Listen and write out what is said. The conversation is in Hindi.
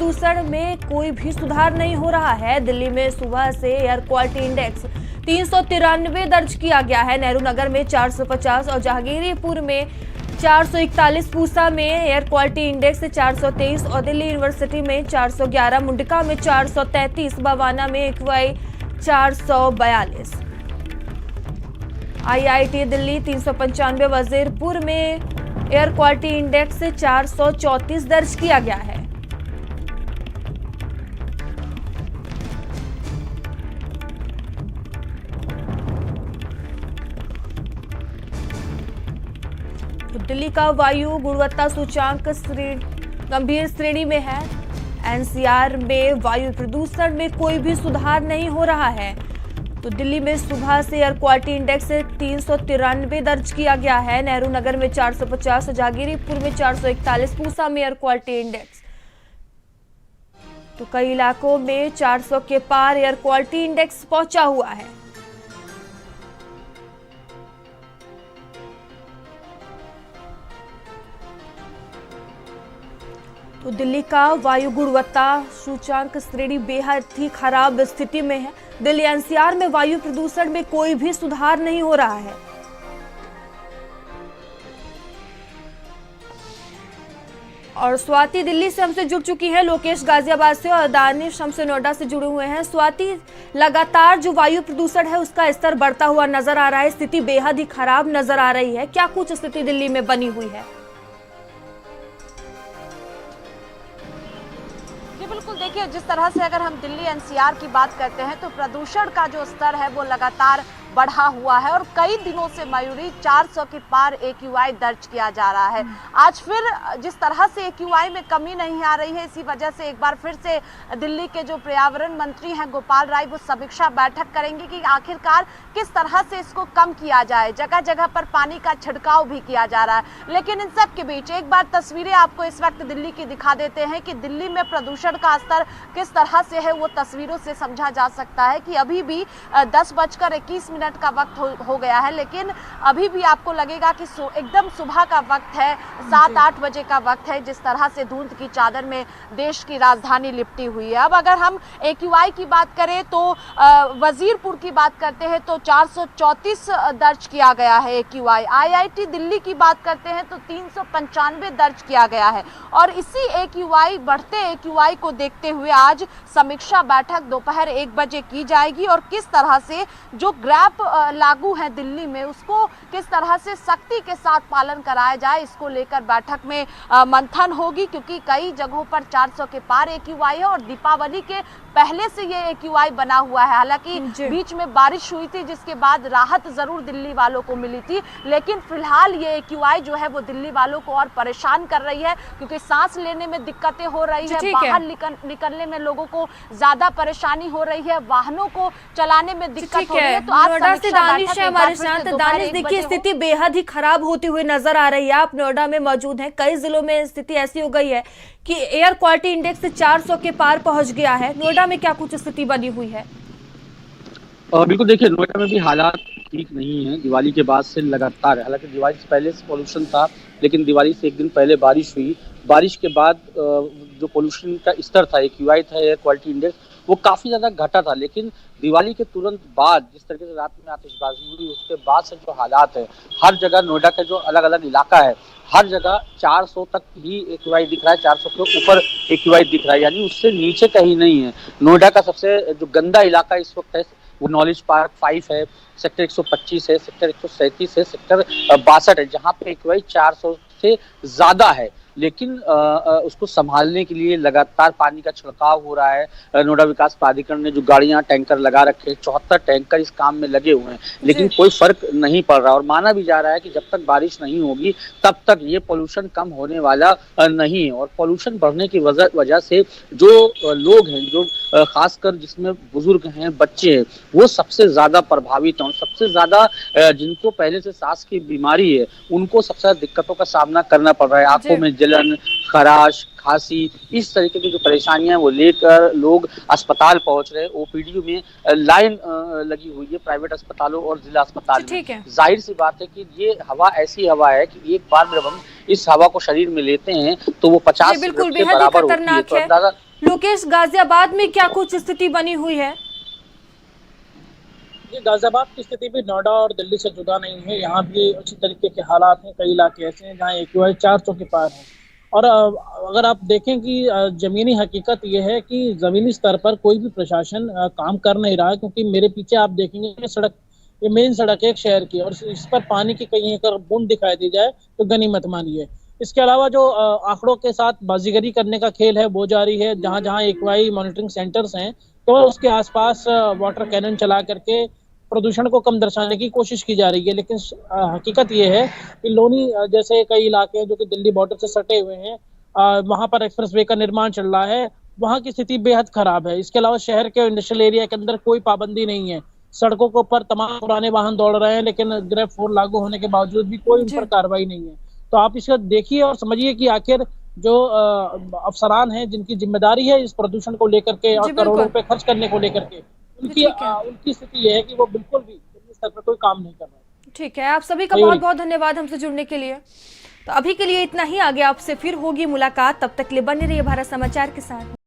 प्रदूषण में कोई भी सुधार नहीं हो रहा है। दिल्ली में सुबह से एयर क्वालिटी इंडेक्स 393 दर्ज किया गया है। नेहरू नगर में 450 और जहांगीरपुर में 441, पूसा में एयर क्वालिटी इंडेक्स 423 और दिल्ली यूनिवर्सिटी में 411, मुंडिका में 433, बवाना में एक्यूआई 442, IIT दिल्ली 395, वजीरपुर में एयर क्वालिटी इंडेक्स 434 दर्ज किया गया है। तो दिल्ली का वायु गुणवत्ता सूचकांक गंभीर श्रेणी में है। NCR में वायु प्रदूषण में कोई भी सुधार नहीं हो रहा है। तो दिल्ली में सुबह से एयर क्वालिटी इंडेक्स 393 दर्ज किया गया है। नेहरू नगर में 450, जहांगीरपुर में 441, पूसा में एयर क्वालिटी इंडेक्स, तो कई इलाकों में 400 के पार एयर क्वालिटी इंडेक्स पहुंचा हुआ है। तो दिल्ली का वायु गुणवत्ता सूचकांक श्रेणी बेहद ही खराब स्थिति में है। दिल्ली NCR में वायु प्रदूषण में कोई भी सुधार नहीं हो रहा है। और स्वाति दिल्ली से हमसे जुड़ चुकी है, लोकेश गाजियाबाद से और दानिश हमसे नोएडा से जुड़े हुए हैं। स्वाति, लगातार जो वायु प्रदूषण है उसका स्तर बढ़ता हुआ नजर आ रहा है, स्थिति बेहद ही खराब नजर आ रही है। क्या कुछ स्थिति दिल्ली में बनी हुई है? बिल्कुल, देखिए, जिस तरह से अगर हम दिल्ली NCR की बात करते हैं तो प्रदूषण का जो स्तर है वो लगातार बढ़ा हुआ है और कई दिनों से मयूरी 400 के पार AQI दर्ज किया जा रहा है। आज फिर जिस तरह से AQI में कमी नहीं आ रही है, इसी वजह से एक बार फिर से दिल्ली के जो पर्यावरण मंत्री हैं गोपाल राय, वो समीक्षा बैठक करेंगे कि आखिरकार किस तरह से इसको कम किया जाए। जगह जगह पर पानी का छिड़काव भी किया जा रहा है। लेकिन इन सब के बीच एक बार तस्वीरें आपको इस वक्त दिल्ली की दिखा देते हैं कि दिल्ली में प्रदूषण का स्तर किस तरह से है, वो तस्वीरों से समझा जा सकता है कि अभी भी 10:21 का वक्त हो गया है, लेकिन अभी भी आपको लगेगा कि एकदम सुबह का वक्त है, 7-8 बजे का वक्त है, जिस तरह से धुंध की चादर में देश की राजधानी लिपटी हुई है। अब अगर हम AQI की बात करें तो वजीरपुर की बात करते हैं तो 434 दर्ज किया गया है AQI। IIT दिल्ली की बात करते हैं तो 395 दर्ज किया गया है। और इसी AQI, बढ़ते AQI को देखते हुए आज समीक्षा बैठक दोपहर 1 बजे की जाएगी और किस तरह से जो ग्रैप लागू है दिल्ली में उसको किस तरह से सख्ती के साथ पालन कराया जाए, इसको लेकर बैठक में मंथन होगी, क्योंकि कई जगहों पर 400 के पार AQI है और दीपावली के पहले से ये AQI बना हुआ है। हालांकि बीच में बारिश हुई थी जिसके बाद राहत जरूर दिल्ली वालों को मिली थी, लेकिन फिलहाल ये AQI जो है वो दिल्ली वालों को और परेशान कर रही है, क्योंकि सांस लेने में दिक्कतें हो रही है, बाहर निकलने में लोगों को ज्यादा परेशानी हो रही है, वाहनों को चलाने में दिक्कत हो रही है। तो नोएडा से दानिश है हमारे साथ। दानिश, देखिए, स्थिति बेहद ही खराब होती हुई नजर आ रही है। आप नोएडा में मौजूद हैं। कई जिलों में स्थिति ऐसी हो गई है कि एयर क्वालिटी इंडेक्स 400 के पार पहुंच गया है। नोएडा में क्या कुछ स्थिति बनी हुई है? बिल्कुल, देखिए, नोएडा में भी हालात ठीक नहीं है। दिवाली के बाद से लगातार, हालांकि दिवाली से पहले से पोल्यूशन था, लेकिन दिवाली से एक दिन पहले बारिश हुई। बारिश के बाद जो पोल्यूशन का स्तर था, AQI था, एयर क्वालिटी इंडेक्स, वो काफ़ी ज़्यादा घटा था। लेकिन दिवाली के तुरंत बाद जिस तरीके से रात में आतिशबाजी हुई, उसके बाद से जो हालात है, हर जगह नोएडा का जो अलग अलग इलाका है, हर जगह 400 तक ही AQI दिख रहा है, 400 के ऊपर AQI दिख रहा है, यानी उससे नीचे कहीं नहीं है। नोएडा का सबसे जो गंदा इलाका इस वक्त है वो नॉलेज पार्क 5 है, सेक्टर 125 है, सेक्टर 137 है, सेक्टर 62 है, जहाँ पे AQI 400 से ज़्यादा है। लेकिन उसको संभालने के लिए लगातार पानी का छिड़काव हो रहा है। नोएडा विकास प्राधिकरण ने जो गाड़ियां, टैंकर लगा रखे हैं, 74 टैंकर इस काम में लगे हुए हैं, लेकिन कोई फर्क नहीं पड़ रहा। और माना भी जा रहा है कि जब तक बारिश नहीं होगी तब तक ये पोल्यूशन कम होने वाला नहीं है। और पोल्यूशन बढ़ने की वजह से जो लोग हैं, जो खासकर जिसमें बुजुर्ग हैं, बच्चे हैं, वो सबसे ज्यादा प्रभावित हैं। सबसे ज्यादा जिनको पहले से सांस की बीमारी है, उनको सबसे ज्यादा दिक्कतों का सामना करना पड़ रहा है। आंखों में जलन, खराश, खांसी, इस तरीके की जो परेशानियां वो लेकर लोग अस्पताल पहुंच रहे हैं। OPD में लाइन लगी हुई है प्राइवेट अस्पतालों और जिला अस्पताल में। जाहिर सी बात है कि ये हवा ऐसी हवा है कि एक बार जब हम इस हवा को शरीर में लेते हैं तो वो 50 बिल्कुल के बेहद ही बराबर होती है। खतरनाक तो है। अंदाजा लोकेश, गाजियाबाद में क्या कुछ स्थिति बनी हुई है? ये गाजियाबाद की स्थिति भी नोएडा और दिल्ली से जुदा नहीं है। यहाँ भी उसी तरीके के हालात हैं। कई इलाके ऐसे हैं जहाँ AQI 400 के पार है। और अगर आप देखें कि जमीनी हकीकत ये है कि जमीनी स्तर पर कोई भी प्रशासन काम कर नहीं रहा है, क्योंकि मेरे पीछे आप देखेंगे कि सड़क, ये मेन सड़क है एक शहर की, और इस पर पानी की कहीं अगर बूंद दिखाई दी जाए तो गनीमत मानिए। इसके अलावा जो आंकड़ों के साथ बाजीगरी करने का खेल है वो जारी है। जहाँ जहाँ AQI मॉनिटरिंग सेंटर्स हैं तो उसके आसपास वाटर कैनन चला करके प्रदूषण को कम दर्शाने की कोशिश की जा रही है। लेकिन हकीकत ये है कि लोनी जैसे कई इलाके हैं जो कि दिल्ली बॉर्डर से सटे हुए हैं, वहां पर एक्सप्रेसवे का निर्माण चल रहा है, वहां की स्थिति बेहद खराब है। इसके अलावा शहर के इंडस्ट्रियल एरिया के अंदर कोई पाबंदी नहीं है। सड़कों के ऊपर तमाम पुराने वाहन दौड़ रहे हैं, लेकिन ग्रेड 4 लागू होने के बावजूद भी कोई उन पर कार्रवाई नहीं है। तो आप इसको देखिए और समझिए कि आखिर जो अफसरान हैं जिनकी जिम्मेदारी है इस प्रदूषण को लेकर के और करोड़ों रुपए खर्च करने को लेकर के, उनकी स्थिति ये है कि वो बिल्कुल भी इस स्तर पर कोई काम नहीं कर रहा है। ठीक है, आप सभी का बहुत बहुत धन्यवाद हमसे जुड़ने के लिए। तो अभी के लिए इतना ही, आगे आपसे फिर होगी मुलाकात। तब तक के लिए बने रहिए भारत समाचार के साथ।